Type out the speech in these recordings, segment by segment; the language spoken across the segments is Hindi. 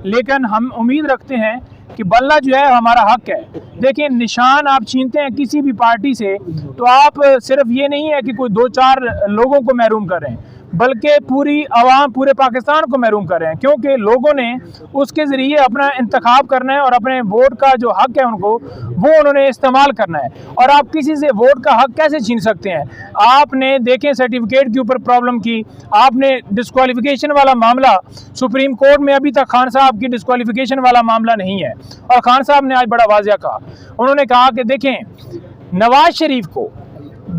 लेकिन हम उम्मीद रखते हैं कि बनना जो है हमारा हक है। देखिए, निशान आप छीनते हैं किसी भी पार्टी से तो आप सिर्फ ये नहीं है कि कोई 2-4 लोगों को महरूम कर रहे हैं, बल्कि पूरी आवाम, पूरे पाकिस्तान को महरूम कर रहे हैं, क्योंकि लोगों ने उसके ज़रिए अपना इंतखाब करना है और अपने वोट का जो हक है उनको वो उन्होंने इस्तेमाल करना है। और आप किसी से वोट का हक कैसे छीन सकते हैं? आपने देखें सर्टिफिकेट के ऊपर प्रॉब्लम की, आपने डिस्क्वालिफिकेशन वाला मामला सुप्रीम कोर्ट में अभी तक खान साहब की डिस्क्वालिफिकेशन वाला मामला नहीं है। और खान साहब ने आज बड़ा वाज़िया कहा, उन्होंने कहा कि देखें, नवाज शरीफ को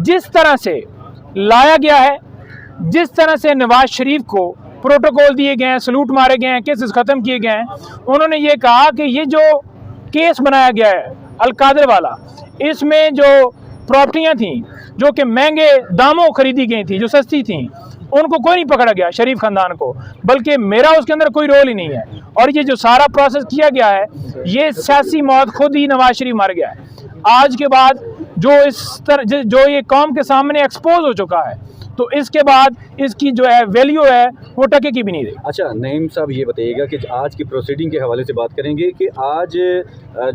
जिस तरह से लाया गया है, जिस तरह से नवाज शरीफ को प्रोटोकॉल दिए गए हैं, सलूट मारे गए हैं, केसेस ख़त्म किए गए हैं, उन्होंने ये कहा कि ये जो केस बनाया गया है अलकादर वाला, इसमें जो प्रॉपर्टियां थीं जो कि महंगे दामों खरीदी गई थी, जो सस्ती थीं, उनको कोई नहीं पकड़ा गया, शरीफ ख़ानदान को, बल्कि मेरा उसके अंदर कोई रोल ही नहीं है। और ये जो सारा प्रोसेस किया गया है, ये सियासी मौत खुद ही नवाज शरीफ मर गया है। आज के बाद जो ये कौम के सामने एक्सपोज हो चुका है, तो इसके बाद इसकी जो है वैल्यू है वो टके की भी नहीं रही। अच्छा नईम साहब, ये बताइएगा कि आज की प्रोसीडिंग के हवाले से बात करेंगे कि आज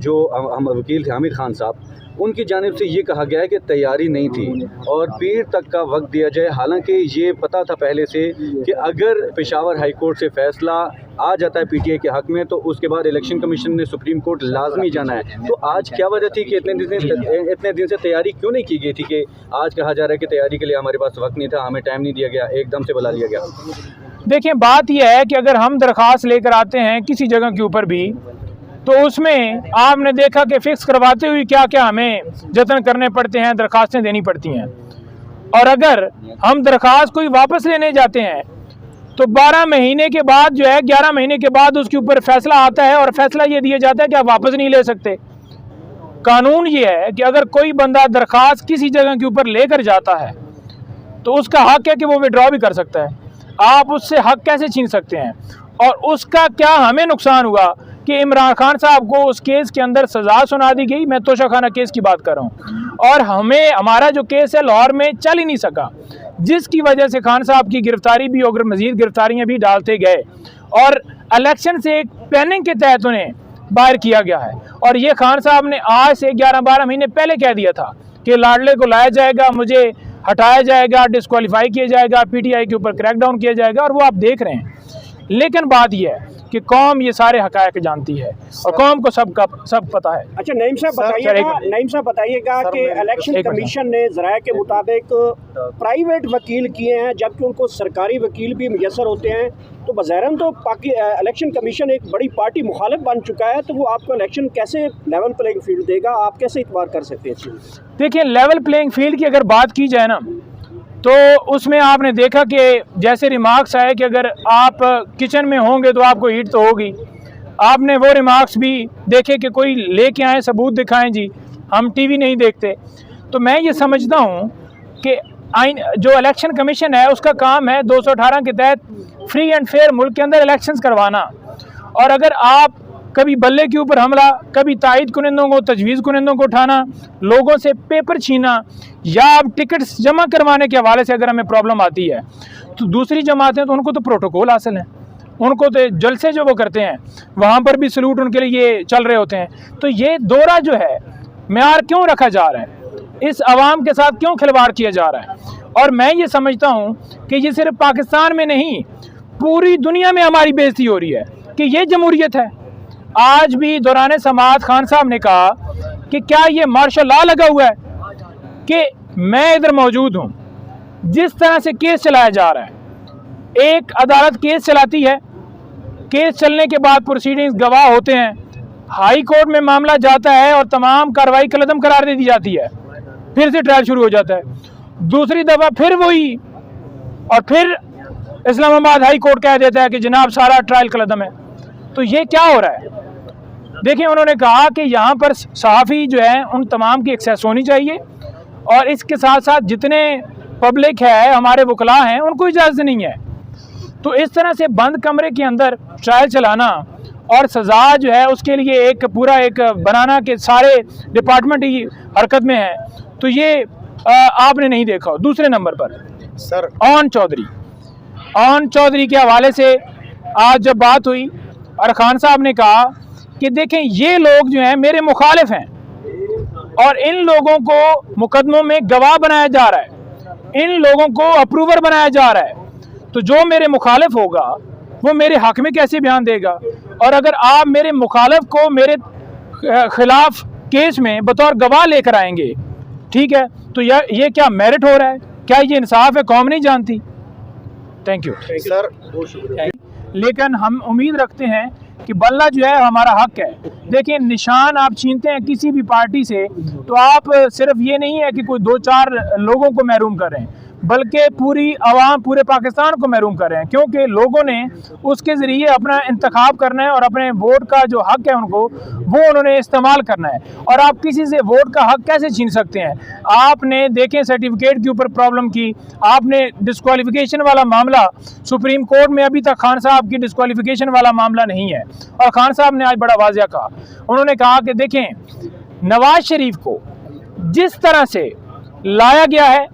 जो हम वकील थे हामिद खान साहब, उनकी जानिब से ये कहा गया है कि तैयारी नहीं थी और पीर तक का वक्त दिया जाए। हालांकि ये पता था पहले से कि अगर पेशावर हाई कोर्ट से फ़ैसला आ जाता है पीटीआई के हक में तो उसके बाद इलेक्शन कमीशन ने सुप्रीम कोर्ट लाजमी जाना है। तो आज क्या वजह थी कि इतने दिन से तैयारी क्यों नहीं की गई थी कि आज कहा जा रहा है कि तैयारी के लिए हमारे पास वक्त नहीं था, हमें टाइम नहीं दिया गया, एकदम से बुला लिया गया? देखिए, बात यह है कि अगर हम दरख्वास्त लेकर आते हैं किसी जगह के ऊपर भी, तो उसमें आपने देखा कि फ़िक्स करवाते हुए क्या क्या हमें जतन करने पड़ते हैं, दरख्वास्तें देनी पड़ती हैं। और अगर हम दरख्वास्त कोई वापस लेने जाते हैं तो 12 महीने के बाद जो है, 11 महीने के बाद उसके ऊपर फैसला आता है और फैसला ये दिया जाता है कि आप वापस नहीं ले सकते। कानून ये है कि अगर कोई बंदा दरख्वास्त किसी जगह के ऊपर लेकर जाता है तो उसका हक है कि वो विड्रॉ भी कर सकता है। आप उससे हक कैसे छीन सकते हैं? और उसका क्या हमें नुकसान हुआ कि इमरान खान साहब को उस केस के अंदर सज़ा सुना दी गई। मैं तोशाखाना केस की बात कर रहा हूँ, और हमारा जो केस है लाहौर में चल ही नहीं सका, जिसकी वजह से खान साहब की गिरफ्तारी भी और मज़ीद गिरफ्तारियाँ भी डालते गए और इलेक्शन से एक प्लानिंग के तहत उन्हें बाहर किया गया है। और ये खान साहब ने आज से 11-12 महीने पहले कह दिया था कि लाडले को लाया जाएगा, मुझे हटाया जाएगा, डिस्क्वालीफाई किया जाएगा, पीटीआई के ऊपर क्रैकडाउन किया जाएगा, और वो आप देख रहे हैं। लेकिन बात यह है कि कौम ये सारे हकायक जानती है और कौम को सब पता है। अच्छा नईम साहब बताइएगा कि इलेक्शन कमीशन ने ज़राए के मुताबिक प्राइवेट वकील किए हैं, जबकि उनको सरकारी वकील भी मुयसर होते हैं। तो बज़ाहिरन तो इलेक्शन कमीशन एक बड़ी पार्टी मुखालिफ बन चुका है, तो वो आपको इलेक्शन कैसे लेवल प्लेइंग फील्ड देगा? आप कैसे इतबार कर सकते हैं? देखिए, लेवल प्लेइंग फील्ड की अगर बात की जाए ना, तो उसमें आपने देखा कि जैसे रिमार्क्स आए कि अगर आप किचन में होंगे तो आपको हीट तो होगी। आपने वो रिमार्क्स भी देखे कि कोई लेके आए, सबूत दिखाएं जी, हम टीवी नहीं देखते। तो मैं ये समझता हूँ कि जो इलेक्शन कमीशन है उसका काम है 218 के तहत फ्री एंड फेयर मुल्क के अंदर इलेक्शंस करवाना। और अगर आप कभी बल्ले के ऊपर हमला, कभी तायद कुनिंदों को, तजवीज़ कुनिंदों को उठाना, लोगों से पेपर छीना, या अब टिकट्स जमा करवाने के हवाले से अगर हमें प्रॉब्लम आती है, तो दूसरी जमातें तो उनको तो प्रोटोकॉल हासिल है, उनको तो जलसे जो वो करते हैं वहाँ पर भी सलूट उनके लिए चल रहे होते हैं। तो ये दौरा जो है म्यार क्यों रखा जा रहा है, इस आवाम के साथ क्यों खिलवाड़ किया जा रहा है? और मैं ये समझता हूँ कि ये सिर्फ पाकिस्तान में नहीं, पूरी दुनिया में हमारी बेइज्जती हो रही है कि ये जमहूरियत है। आज भी दौरान समाअत खान साहब ने कहा कि क्या ये मार्शल लॉ लगा हुआ है कि मैं इधर मौजूद हूँ। जिस तरह से केस चलाया जा रहा है, एक अदालत केस चलाती है, केस चलने के बाद प्रोसीडिंग्स गवाह होते हैं, हाई कोर्ट में मामला जाता है और तमाम कार्रवाई कलअदम करार दे दी जाती है, फिर से ट्रायल शुरू हो जाता है, दूसरी दफ़ा फिर वही, और फिर इस्लामाबाद हाई कोर्ट कह देता है कि जनाब सारा ट्रायल कलअदम है। तो ये क्या हो रहा है? देखिए, उन्होंने कहा कि यहाँ पर सहाफ़ी जो है उन तमाम की एक्सेस होनी चाहिए, और इसके साथ साथ जितने पब्लिक है, हमारे वकला हैं, उनको इजाज़त नहीं है। तो इस तरह से बंद कमरे के अंदर ट्रायल चलाना और सज़ा जो है उसके लिए एक पूरा एक बनाना के सारे डिपार्टमेंट ही हरकत में है, तो ये आपने नहीं देखा। दूसरे नंबर पर सर ऑन चौधरी के हवाले से आज जब बात हुई और खान साहब ने कहा कि देखें ये लोग जो हैं मेरे मुखालिफ हैं और इन लोगों को मुकदमों में गवाह बनाया जा रहा है, इन लोगों को अप्रूवर बनाया जा रहा है, तो जो मेरे मुखालिफ होगा वो मेरे हक में कैसे बयान देगा? और अगर आप मेरे मुखालिफ को मेरे खिलाफ केस में बतौर गवाह लेकर आएंगे, ठीक है, तो ये क्या मेरिट हो रहा है? क्या ये इंसाफ है? कौम नहीं जानती। Thank you sir. लेकिन हम उम्मीद रखते हैं कि बल्ला जो है हमारा हक है। देखिए, निशान आप छीनते हैं किसी भी पार्टी से तो आप सिर्फ ये नहीं है कि कोई 2-4 लोगों को महरूम कर रहे हैं, बल्कि पूरी आवाम, पूरे पाकिस्तान को महरूम कर रहे हैं, क्योंकि लोगों ने उसके ज़रिए अपना इंतखाब करना है और अपने वोट का जो हक है उनको वो उन्होंने इस्तेमाल करना है। और आप किसी से वोट का हक कैसे छीन सकते हैं? आपने देखें सर्टिफिकेट के ऊपर प्रॉब्लम की, आपने डिस्क्वालिफिकेशन वाला मामला सुप्रीम कोर्ट में अभी तक खान साहब की डिस्क्वालिफिकेशन वाला मामला नहीं है। और खान साहब ने आज बड़ा वाज़िया कहा, उन्होंने कहा कि देखें, नवाज शरीफ को जिस तरह से लाया गया है,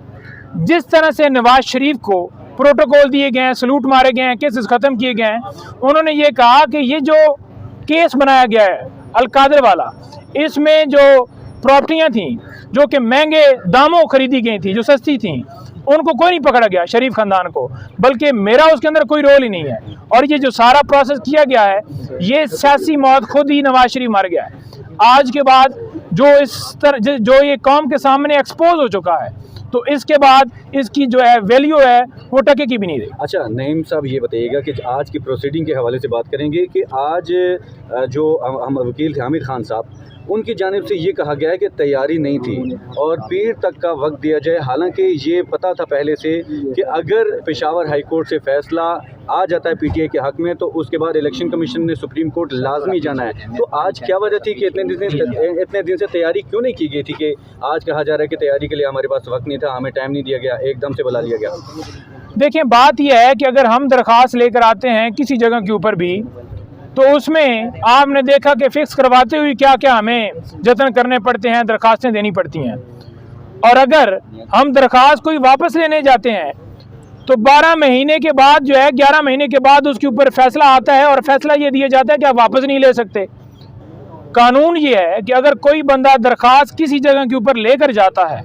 जिस तरह से नवाज शरीफ को प्रोटोकॉल दिए गए हैं, सलूट मारे गए हैं, केसेस ख़त्म किए गए हैं, उन्होंने ये कहा कि ये जो केस बनाया गया है अलकादर वाला, इसमें जो प्रॉपर्टियां थीं जो कि महंगे दामों खरीदी गई थी, जो सस्ती थीं, उनको कोई नहीं पकड़ा गया, शरीफ ख़ानदान को, बल्कि मेरा उसके अंदर कोई रोल ही नहीं है। और ये जो सारा प्रोसेस किया गया है, ये सियासी मौत खुद ही नवाज शरीफ मर गया है। आज के बाद जो इस तरह जो ये कौम के सामने एक्सपोज हो चुका है, तो इसके बाद इसकी जो है वैल्यू है वो टके की भी नहीं रही। अच्छा नईम साहब, ये बताइएगा कि आज की प्रोसीडिंग के हवाले से बात करेंगे कि आज जो हम वकील थे हामिद खान साहब, उनकी जानिब से ये कहा गया है कि तैयारी नहीं थी और पीर तक का वक्त दिया जाए। हालांकि ये पता था पहले से कि अगर पेशावर हाई कोर्ट से फ़ैसला आ जाता है पीटीआई के हक़ में तो उसके बाद इलेक्शन कमीशन ने सुप्रीम कोर्ट लाजमी जाना है। तो आज क्या वजह थी कि इतने दिन से तैयारी क्यों नहीं की गई थी कि आज कहा जा रहा है कि तैयारी के लिए हमारे पास वक्त नहीं था, हमें टाइम नहीं दिया गया, एकदम से बुला लिया गया? देखिए, बात यह है कि अगर हम दरख्वास्त लेकर आते हैं किसी जगह के ऊपर भी, तो उसमें आपने देखा कि फ़िक्स करवाते हुए क्या क्या हमें जतन करने पड़ते हैं, दरख्वास्तें देनी पड़ती हैं। और अगर हम दरख्वास्त कोई वापस लेने जाते हैं तो 12 महीने के बाद जो है, 11 महीने के बाद उसके ऊपर फैसला आता है और फैसला ये दिया जाता है कि आप वापस नहीं ले सकते। कानून ये है कि अगर कोई बंदा दरख्वास्त किसी जगह के ऊपर लेकर जाता है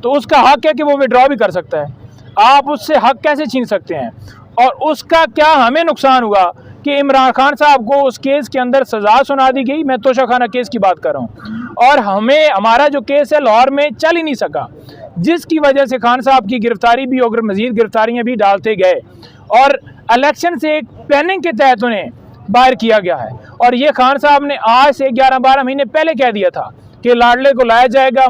तो उसका हक है कि वो विड्रॉ भी कर सकता है। आप उससे हक कैसे छीन सकते हैं? और उसका क्या हमें नुकसान हुआ कि इमरान खान साहब को उस केस के अंदर सज़ा सुना दी गई। मैं तोशाखाना केस की बात कर रहा हूँ, और हमारा जो केस है लाहौर में चल ही नहीं सका, जिसकी वजह से खान साहब की गिरफ्तारी भी और मज़ीद गिरफ्तारियाँ भी डालते गए और इलेक्शन से एक प्लानिंग के तहत उन्हें बाहर किया गया है। और ये खान साहब ने आज से 11-12 महीने पहले कह दिया था कि लाडले को लाया जाएगा।